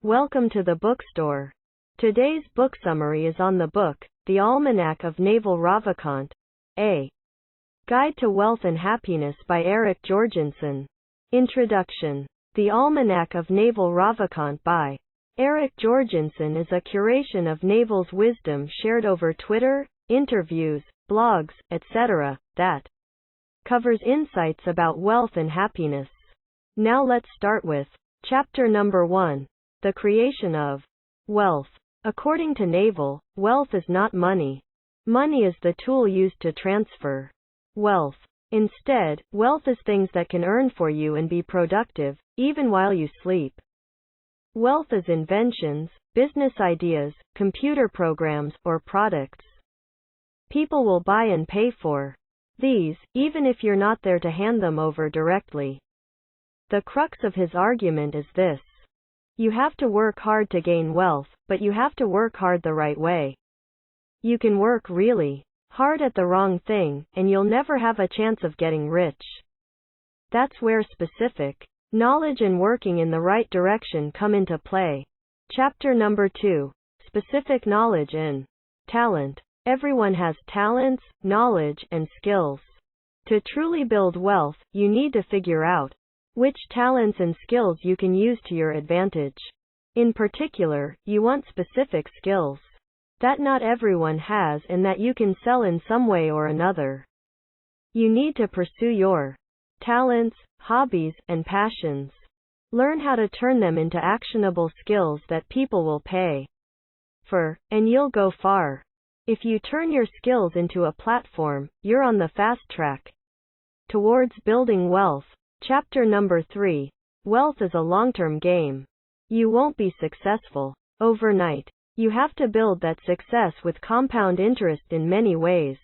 Welcome to the bookstore. Today's book summary is on the book, The Almanack of Naval Ravikant, A Guide to Wealth and Happiness by Jorgenson. Introduction. The Almanack of Naval Ravikant by Jorgenson is a curation of Naval's wisdom shared over Twitter, interviews, blogs, etc., that covers insights about wealth and happiness. Now let's start with Chapter number 1. The Creation of Wealth. According to Naval, wealth is not money. Money is the tool used to transfer wealth. Instead, wealth is things that can earn for you and be productive, even while you sleep. Wealth is inventions, business ideas, computer programs, or products. People will buy and pay for these, even if you're not there to hand them over directly. The crux of his argument is this. You have to work hard to gain wealth, but you have to work hard the right way. You can work really hard at the wrong thing, and you'll never have a chance of getting rich. That's where specific knowledge and working in the right direction come into play. Chapter number 2. Specific knowledge and talent. Everyone has talents, knowledge, and skills. To truly build wealth, you need to figure out which talents and skills you can use to your advantage. In particular, you want specific skills that not everyone has and that you can sell in some way or another. You need to pursue your talents, hobbies, and passions. Learn how to turn them into actionable skills that people will pay for, and you'll go far. If you turn your skills into a platform, you're on the fast track towards building wealth. Chapter number 3. Wealth is a long-term game. You won't be successful overnight. You have to build that success with compound interest in many ways.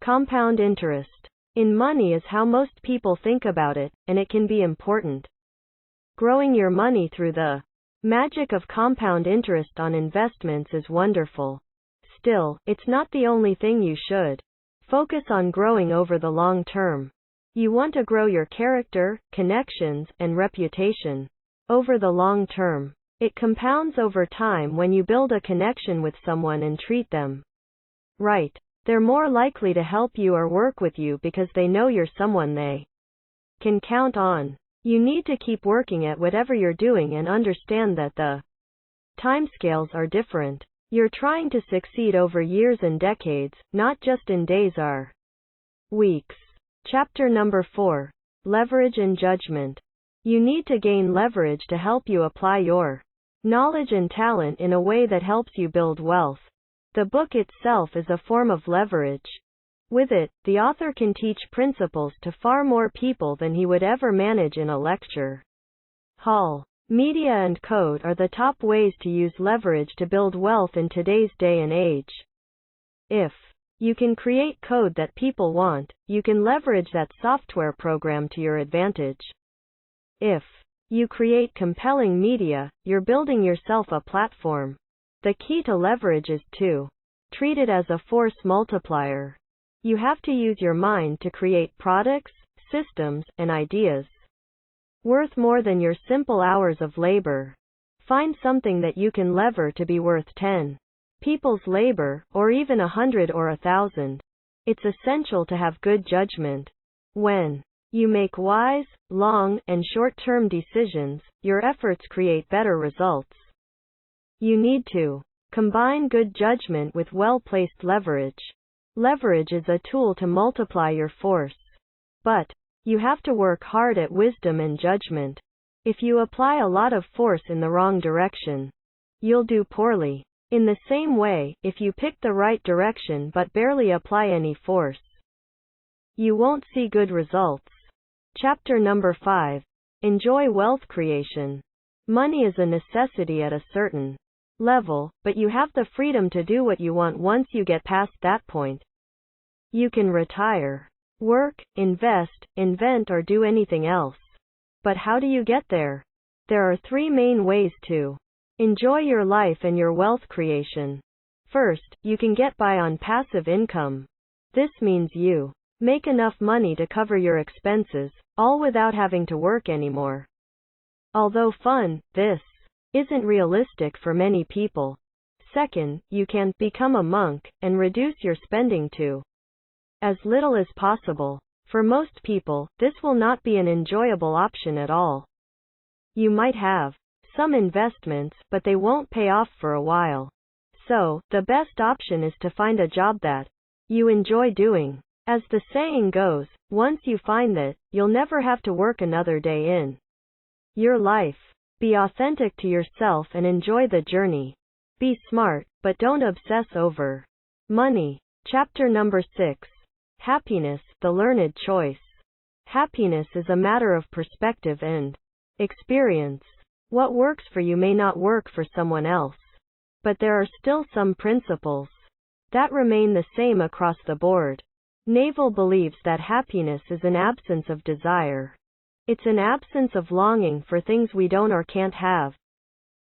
Compound interest in money is how most people think about it, and it can be important. Growing your money through the magic of compound interest on investments is wonderful. Still, it's not the only thing you should focus on growing over the long term. You want to grow your character, connections, and reputation over the long term. It compounds over time when you build a connection with someone and treat them right. They're more likely to help you or work with you because they know you're someone they can count on. You need to keep working at whatever you're doing and understand that the timescales are different. You're trying to succeed over years and decades, not just in days or weeks. Chapter number 4. Leverage and Judgment. You need to gain leverage to help you apply your knowledge and talent in a way that helps you build wealth. The book itself is a form of leverage. With it, the author can teach principles to far more people than he would ever manage in a lecture hall. Media and code are the top ways to use leverage to build wealth in today's day and age. If you can create code that people want, you can leverage that software program to your advantage. If you create compelling media, you're building yourself a platform. The key to leverage is to treat it as a force multiplier. You have to use your mind to create products, systems, and ideas worth more than your simple hours of labor. Find something that you can lever to be worth 10 people's labor, or even 100 or 1,000. It's essential to have good judgment. When you make wise, long, and short-term decisions, your efforts create better results. You need to combine good judgment with well-placed leverage. Leverage is a tool to multiply your force. But you have to work hard at wisdom and judgment. If you apply a lot of force in the wrong direction, you'll do poorly. In the same way, if you pick the right direction but barely apply any force, you won't see good results. Chapter number 5. Enjoy wealth creation. Money is a necessity at a certain level, but you have the freedom to do what you want once you get past that point. You can retire, work, invest, invent, or do anything else. But how do you get there? There are 3 main ways to enjoy your life and your wealth creation. First, you can get by on passive income. This means you make enough money to cover your expenses, all without having to work anymore. Although fun, this isn't realistic for many people. Second, you can become a monk and reduce your spending to as little as possible. For most people, this will not be an enjoyable option at all. You might have some investments, but they won't pay off for a while. So, the best option is to find a job that you enjoy doing. As the saying goes, once you find that, you'll never have to work another day in your life. Be authentic to yourself and enjoy the journey. Be smart, but don't obsess over money. Chapter number 6. Happiness, the learned choice. Happiness is a matter of perspective and experience. What works for you may not work for someone else. But there are still some principles that remain the same across the board. Naval believes that happiness is an absence of desire. It's an absence of longing for things we don't or can't have.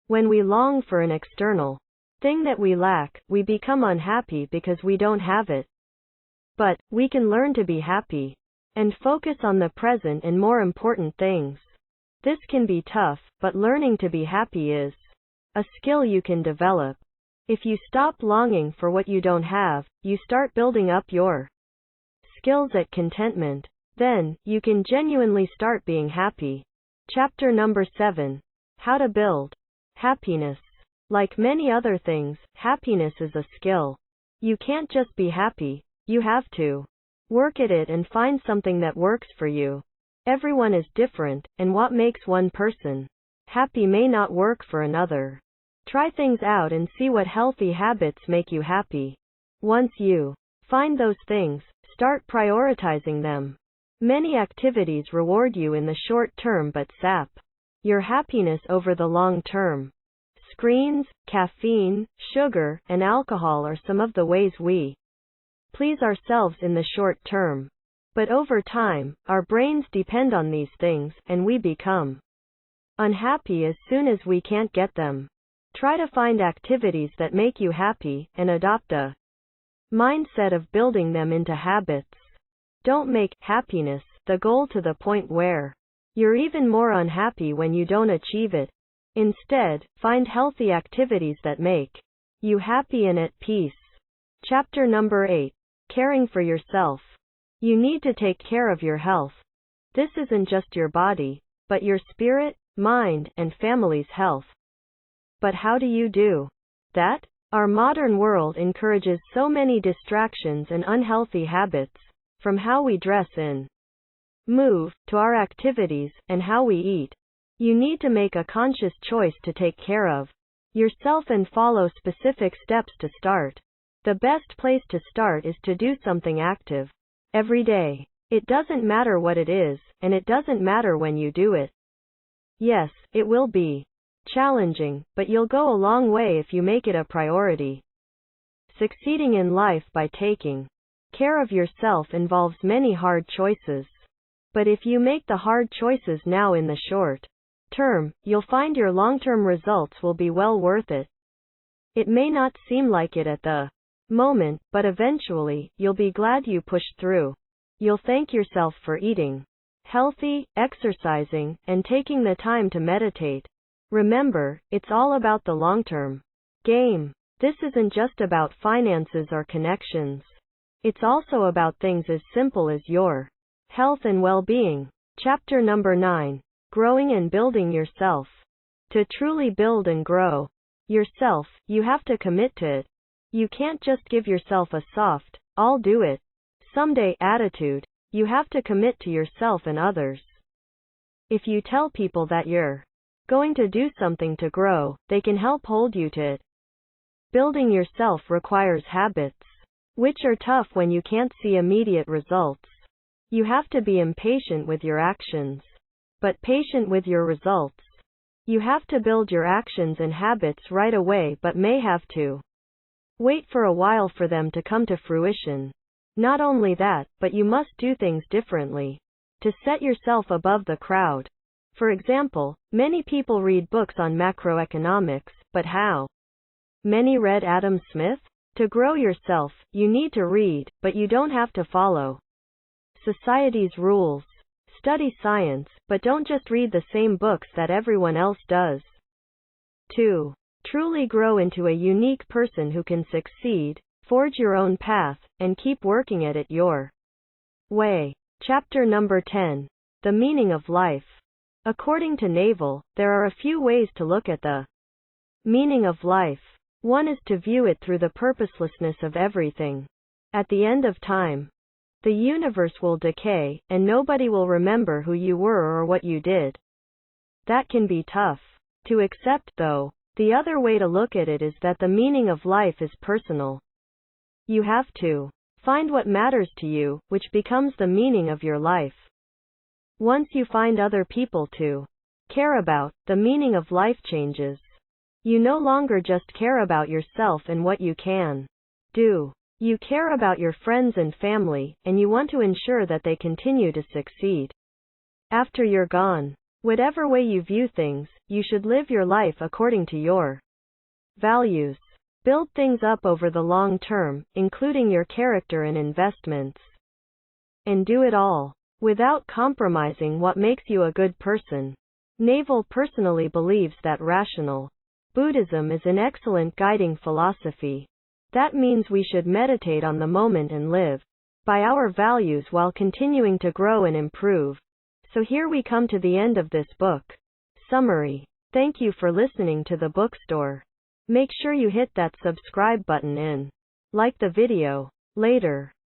When we long for an external thing that we lack, we become unhappy because we don't have it. But we can learn to be happy and focus on the present and more important things. This can be tough, but learning to be happy is a skill you can develop. If you stop longing for what you don't have, you start building up your skills at contentment. Then, you can genuinely start being happy. Chapter number 7. How to build happiness. Like many other things, happiness is a skill. You can't just be happy, you have to work at it and find something that works for you. Everyone is different, and what makes one person happy may not work for another. Try things out and see what healthy habits make you happy. Once you find those things, start prioritizing them. Many activities reward you in the short term but sap your happiness over the long term. Screens, caffeine, sugar, and alcohol are some of the ways we please ourselves in the short term. But over time, our brains depend on these things, and we become unhappy as soon as we can't get them. Try to find activities that make you happy, and adopt a mindset of building them into habits. Don't make happiness the goal to the point where you're even more unhappy when you don't achieve it. Instead, find healthy activities that make you happy and at peace. Chapter number 8. Caring for yourself. You need to take care of your health. This isn't just your body, but your spirit, mind, and family's health. But how do you do that? Our modern world encourages so many distractions and unhealthy habits, from how we dress and move, to our activities, and how we eat. You need to make a conscious choice to take care of yourself and follow specific steps to start. The best place to start is to do something active every day. It doesn't matter what it is, and it doesn't matter when you do it. Yes, it will be challenging, but you'll go a long way if you make it a priority. Succeeding in life by taking care of yourself involves many hard choices. But if you make the hard choices now in the short term, you'll find your long-term results will be well worth it. It may not seem like it at the moment, but eventually, you'll be glad you pushed through. You'll thank yourself for eating healthy, exercising, and taking the time to meditate. Remember, it's all about the long-term game. This isn't just about finances or connections. It's also about things as simple as your health and well-being. Chapter number 9. Growing and building yourself. To truly build and grow yourself, you have to commit to it. You can't just give yourself a soft, "I'll do it someday" attitude. You have to commit to yourself and others. If you tell people that you're going to do something to grow, they can help hold you to it. Building yourself requires habits, which are tough when you can't see immediate results. You have to be impatient with your actions, but patient with your results. You have to build your actions and habits right away but may have to wait for a while for them to come to fruition. Not only that, but you must do things differently to set yourself above the crowd. For example, many people read books on macroeconomics, but how many read Adam Smith? To grow yourself, you need to read, but you don't have to follow society's rules. Study science, but don't just read the same books that everyone else does. 2. Truly grow into a unique person who can succeed, forge your own path, and keep working at it your way. Chapter number 10. The Meaning of Life. According to Naval, there are a few ways to look at the meaning of life. One is to view it through the purposelessness of everything. At the end of time, the universe will decay, and nobody will remember who you were or what you did. That can be tough to accept, though. The other way to look at it is that the meaning of life is personal. You have to find what matters to you, which becomes the meaning of your life. Once you find other people to care about, the meaning of life changes. You no longer just care about yourself and what you can do. You care about your friends and family, and you want to ensure that they continue to succeed after you're gone. Whatever way you view things, you should live your life according to your values. Build things up over the long term, including your character and investments. And do it all without compromising what makes you a good person. Naval personally believes that rational Buddhism is an excellent guiding philosophy. That means we should meditate on the moment and live by our values while continuing to grow and improve. So here we come to the end of this book. Summary. Thank you for listening to the bookstore. Make sure you hit that subscribe button and like the video. Later.